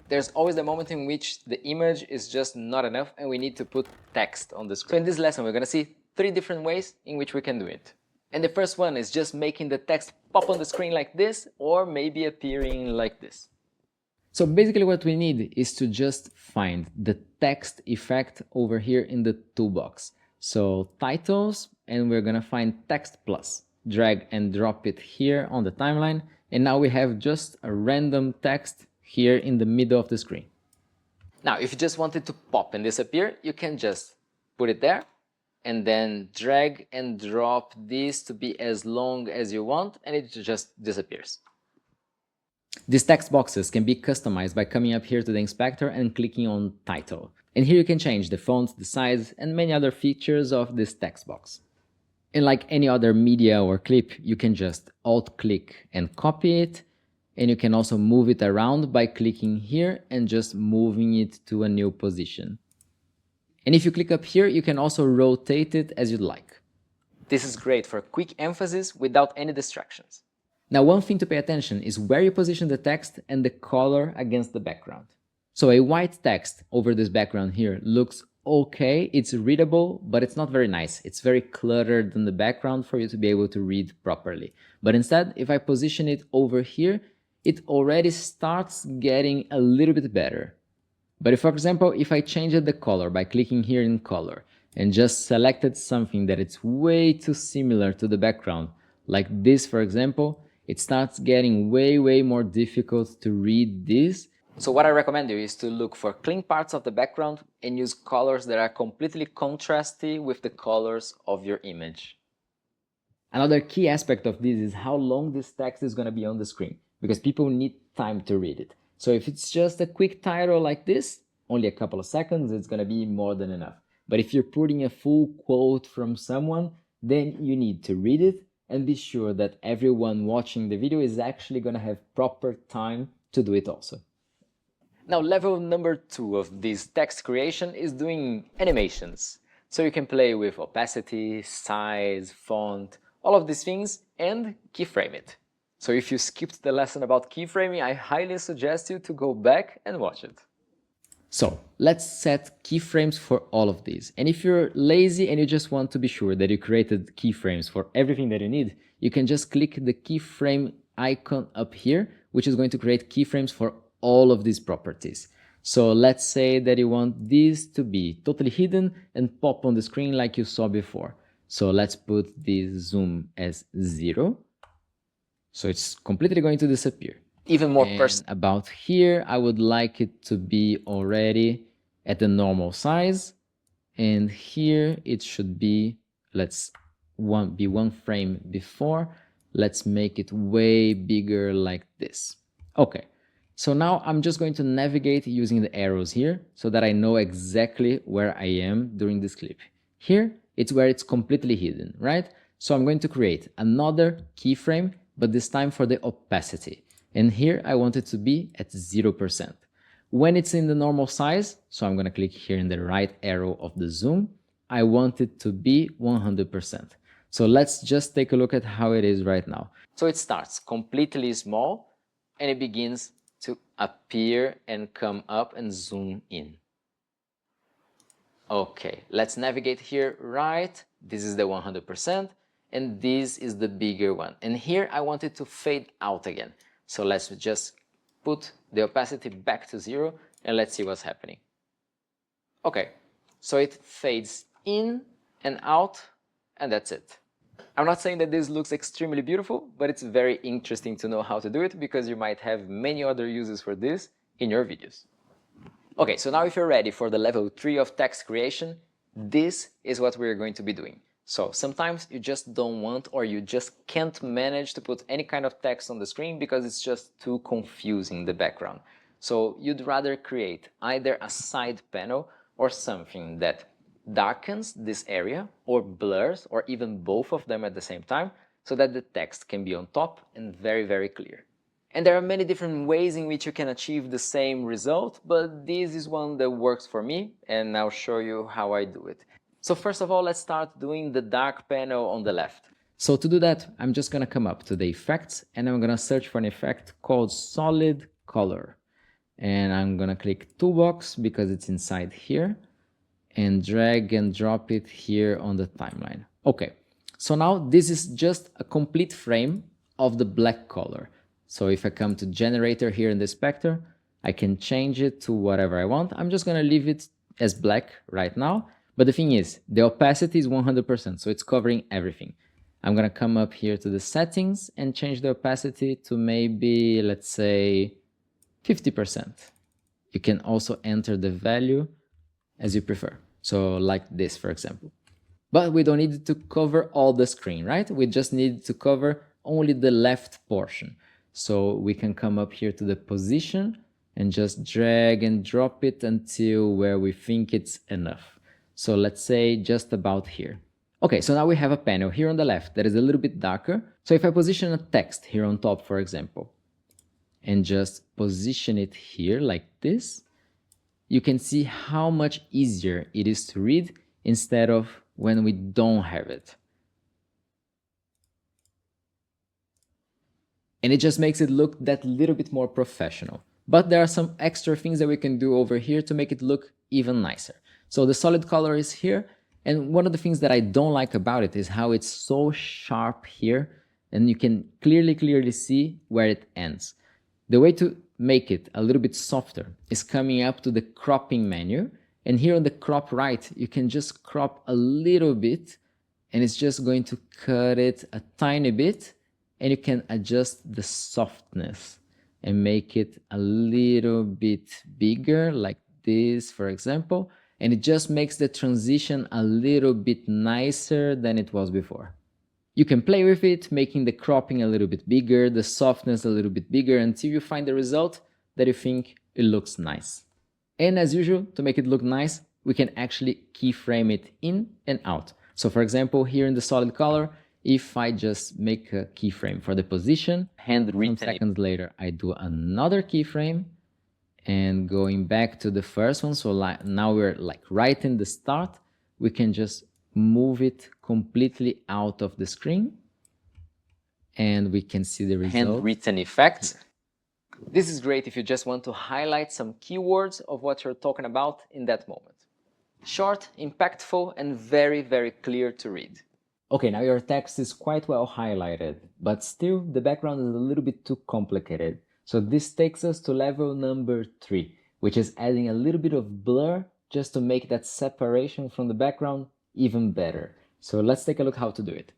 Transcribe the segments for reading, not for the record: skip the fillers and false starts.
There's always the moment in which the image is just not enough and we need to put text on the screen. So in this lesson, we're going to see 3 different ways in which we can do it. And the first one is just making the text pop on the screen like this, or maybe appearing like this. So basically what we need is to just find the text effect over here in the toolbox. So titles, and we're going to find text plus. Drag and drop it here on the timeline. And now we have just a random text here in the middle of the screen. Now, if you just want it to pop and disappear, you can just put it there and then drag and drop this to be as long as you want, and it just disappears. These text boxes can be customized by coming up here to the inspector and clicking on title. And here you can change the font, the size, and many other features of this text box. And like any other media or clip, you can just alt-click and copy it. And you can also move it around by clicking here and just moving it to a new position. And if you click up here, you can also rotate it as you'd like. This is great for quick emphasis without any distractions. Now, one thing to pay attention is where you position the text and the color against the background. So a white text over this background here looks okay, it's readable, but it's not very nice. It's very cluttered in the background for you to be able to read properly. But instead, if I position it over here, it already starts getting a little bit better. But if, for example, if I changed the color by clicking here in color and just selected something that it's way too similar to the background, like this, for example, it starts getting way more difficult to read this. So what I recommend you is to look for clean parts of the background and use colors that are completely contrasty with the colors of your image. Another key aspect of this is how long this text is going to be on the screen, because people need time to read it. So if it's just a quick title like this, only a couple of seconds, it's going to be more than enough. But if you're putting a full quote from someone, then you need to read it and be sure that everyone watching the video is actually going to have proper time to do it also. Now, level number 2 of this text creation is doing animations. So you can play with opacity, size, font, all of these things, and keyframe it. So if you skipped the lesson about keyframing, I highly suggest you to go back and watch it. So let's set keyframes for all of these. And if you're lazy and you just want to be sure that you created keyframes for everything that you need, you can just click the keyframe icon up here, which is going to create keyframes for all of these properties. So let's say that you want these to be totally hidden and pop on the screen like you saw before. So let's put this zoom as 0. So it's completely going to disappear. Even more personal. About here, I would like it to be already at the normal size. And here it should be, let's be 1 frame before. Let's make it way bigger like this. Okay. So now I'm just going to navigate using the arrows here so that I know exactly where I am during this clip. Here, it's where it's completely hidden, right? So I'm going to create another keyframe, but this time for the opacity. And here I want it to be at 0%. When it's in the normal size, so I'm going to click here in the right arrow of the zoom, I want it to be 100%. So let's just take a look at how it is right now. So it starts completely small and it begins to appear and come up and zoom in. Okay, let's navigate here, right? This is the 100%, and this is the bigger one. And here I want it to fade out again. So let's just put the opacity back to 0, and let's see what's happening. Okay, so it fades in and out, and that's it. I'm not saying that this looks extremely beautiful, but it's very interesting to know how to do it because you might have many other uses for this in your videos. Okay, so now if you're ready for the level 3 of text creation, this is what we're going to be doing. So sometimes you just don't want or you just can't manage to put any kind of text on the screen because it's just too confusing, the background. So you'd rather create either a side panel or something that darkens this area or blurs or even both of them at the same time so that the text can be on top and very clear. And there are many different ways in which you can achieve the same result, but this is one that works for me and I'll show you how I do it. So first of all, let's start doing the dark panel on the left. So to do that, I'm just going to come up to the effects and I'm going to search for an effect called solid color. and I'm gonna click toolbox because it's inside here, and drag and drop it here on the timeline. Okay, so now this is just a complete frame of the black color. So if I come to generator here in the inspector, I can change it to whatever I want. I'm just gonna leave it as black right now. But the thing is, the opacity is 100%, so it's covering everything. I'm gonna come up here to the settings and change the opacity to maybe, let's say, 50%. You can also enter the value as you prefer. So like this, for example. But we don't need to cover all the screen, right? We just need to cover only the left portion. So we can come up here to the position and just drag and drop it until where we think it's enough. So let's say just about here. Okay, so now we have a panel here on the left that is a little bit darker. So if I position a text here on top, for example, and just position it here like this, you can see how much easier it is to read instead of when we don't have it. And it just makes it look that little bit more professional. But there are some extra things that we can do over here to make it look even nicer. So the solid color is here. And one of the things that I don't like about it is how it's so sharp here. And you can clearly see where it ends. The way to make it a little bit softer is coming up to the cropping menu. And here on the crop right, you can just crop a little bit. And it's just going to cut it a tiny bit. And you can adjust the softness and make it a little bit bigger, like this, for example. And it just makes the transition a little bit nicer than it was before. You can play with it, making the cropping a little bit bigger, the softness a little bit bigger, until you find the result that you think it looks nice. And as usual, to make it look nice, we can actually keyframe it in and out. So for example, here in the solid color, if I just make a keyframe for the position, handwritten, some seconds later, I do another keyframe, and going back to the first one, so now we're like right in the start, we can just move it completely out of the screen, and we can see the result. Handwritten effects. This is great if you just want to highlight some keywords of what you're talking about in that moment. Short, impactful, and very clear to read. Okay, now your text is quite well highlighted, but still the background is a little bit too complicated. So this takes us to level number 3, which is adding a little bit of blur just to make that separation from the background even better. So let's take a look how to do it.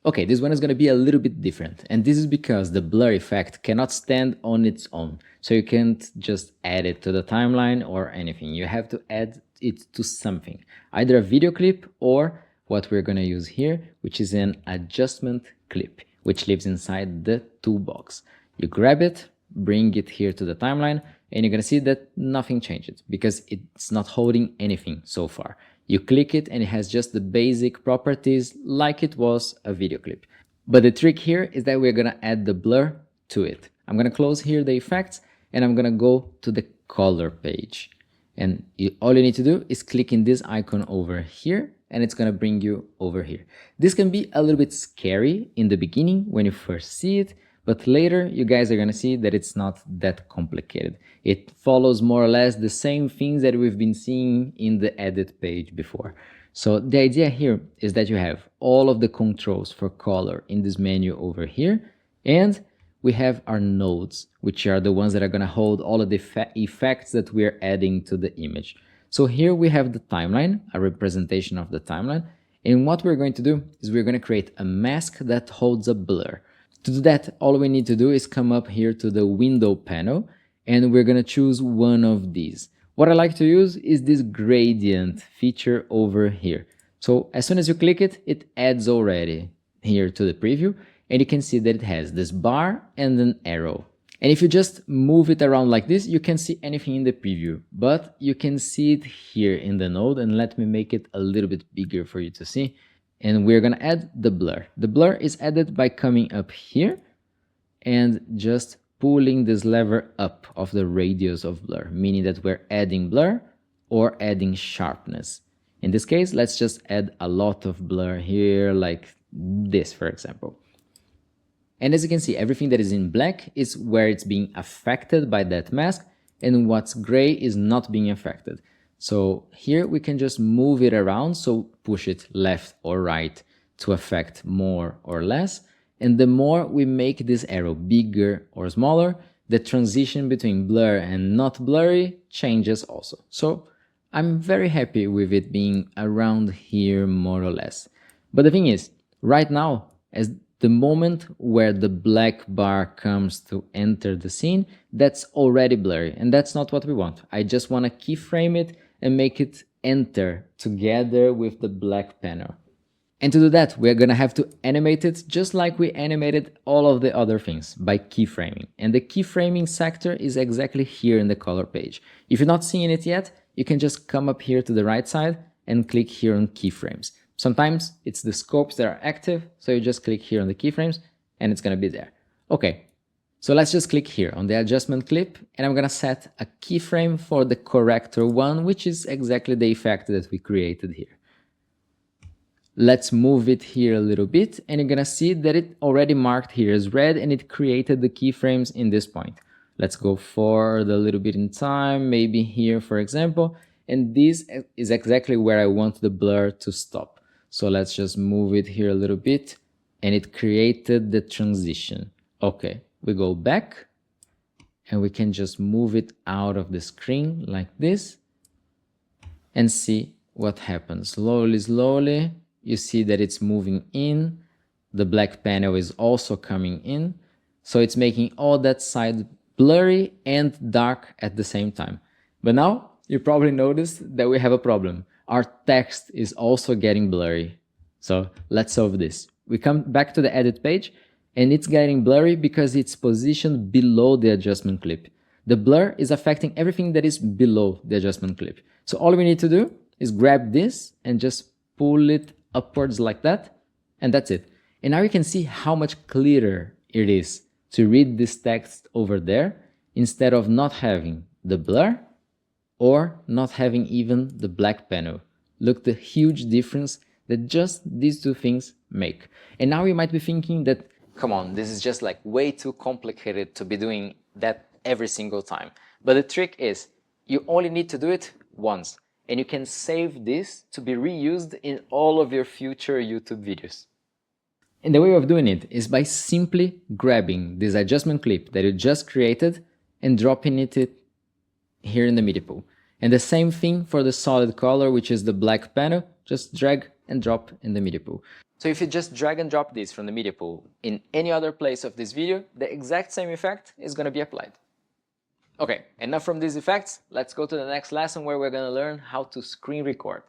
Okay, this one is going to be a little bit different, and this is because the blur effect cannot stand on its own. So you can't just add it to the timeline or anything. You have to add it to something, either a video clip or what we're going to use here, which is an adjustment clip, which lives inside the toolbox. You grab it, bring it here to the timeline, and you're going to see that nothing changes because it's not holding anything so far. You click it and it has just the basic properties like it was a video clip. But the trick here is that we're going to add the blur to it. I'm going to close here the effects and I'm going to go to the color page. And all you need to do is click in this icon over here and it's going to bring you over here. This can be a little bit scary in the beginning when you first see it, but later you guys are going to see that it's not that complicated. It follows more or less the same things that we've been seeing in the edit page before. So the idea here is that you have all of the controls for color in this menu over here, and we have our nodes, which are the ones that are going to hold all of the effects that we're adding to the image. So here we have the timeline, a representation of the timeline. And what we're going to do is we're going to create a mask that holds a blur. To do that, all we need to do is come up here to the window panel and we're going to choose one of these. What I like to use is this gradient feature over here. So as soon as you click it, it adds already here to the preview. And you can see that it has this bar and an arrow. And if you just move it around like this, you can see anything in the preview, but you can see it here in the node. And let me make it a little bit bigger for you to see. And we're going to add the blur. The blur is added by coming up here and just pulling this lever up of the radius of blur, meaning that we're adding blur or adding sharpness. In this case, let's just add a lot of blur here, like this, for example. And as you can see, everything that is in black is where it's being affected by that mask, and what's gray is not being affected. So here we can just move it around, so push it left or right to affect more or less. And the more we make this arrow bigger or smaller, the transition between blur and not blurry changes also. So I'm very happy with it being around here more or less. But the thing is, right now, as the moment where the black bar comes to enter the scene, that's already blurry, and that's not what we want. I just want to keyframe it and make it enter together with the black panel. And to do that, we're gonna have to animate it just like we animated all of the other things, by keyframing. And the keyframing sector is exactly here in the color page. If you're not seeing it yet, you can just come up here to the right side and click here on keyframes. Sometimes it's the scopes that are active, so you just click here on the keyframes and it's gonna be there. Okay, so let's just click here on the adjustment clip, and I'm gonna set a keyframe for the corrector one, which is exactly the effect that we created here. Let's move it here a little bit, and you're gonna see that it already marked here as red, and it created the keyframes in this point. Let's go forward a little bit in time, maybe here, for example, and this is exactly where I want the blur to stop. So let's just move it here a little bit, and it created the transition. Okay, we go back, and we can just move it out of the screen like this, and see what happens. Slowly, you see that it's moving in. The black panel is also coming in. So it's making all that side blurry and dark at the same time. But now you probably noticed that we have a problem. Our text is also getting blurry. So let's solve this. We come back to the edit page, and it's getting blurry because it's positioned below the adjustment clip. The blur is affecting everything that is below the adjustment clip. So all we need to do is grab this and just pull it upwards like that, and that's it. And now you can see how much clearer it is to read this text over there instead of not having the blur or not having even the black panel. Look the huge difference that just these two things make. And now you might be thinking that, come on, this is just like way too complicated to be doing that every single time. But the trick is, you only need to do it once, and you can save this to be reused in all of your future YouTube videos. And the way of doing it is by simply grabbing this adjustment clip that you just created and dropping it here in the media pool. And the same thing for the solid color, which is the black panel, just drag and drop in the media pool. So if you just drag and drop this from the media pool in any other place of this video, the exact same effect is going to be applied. Okay, enough from these effects. Let's go to the next lesson where we're going to learn how to screen record.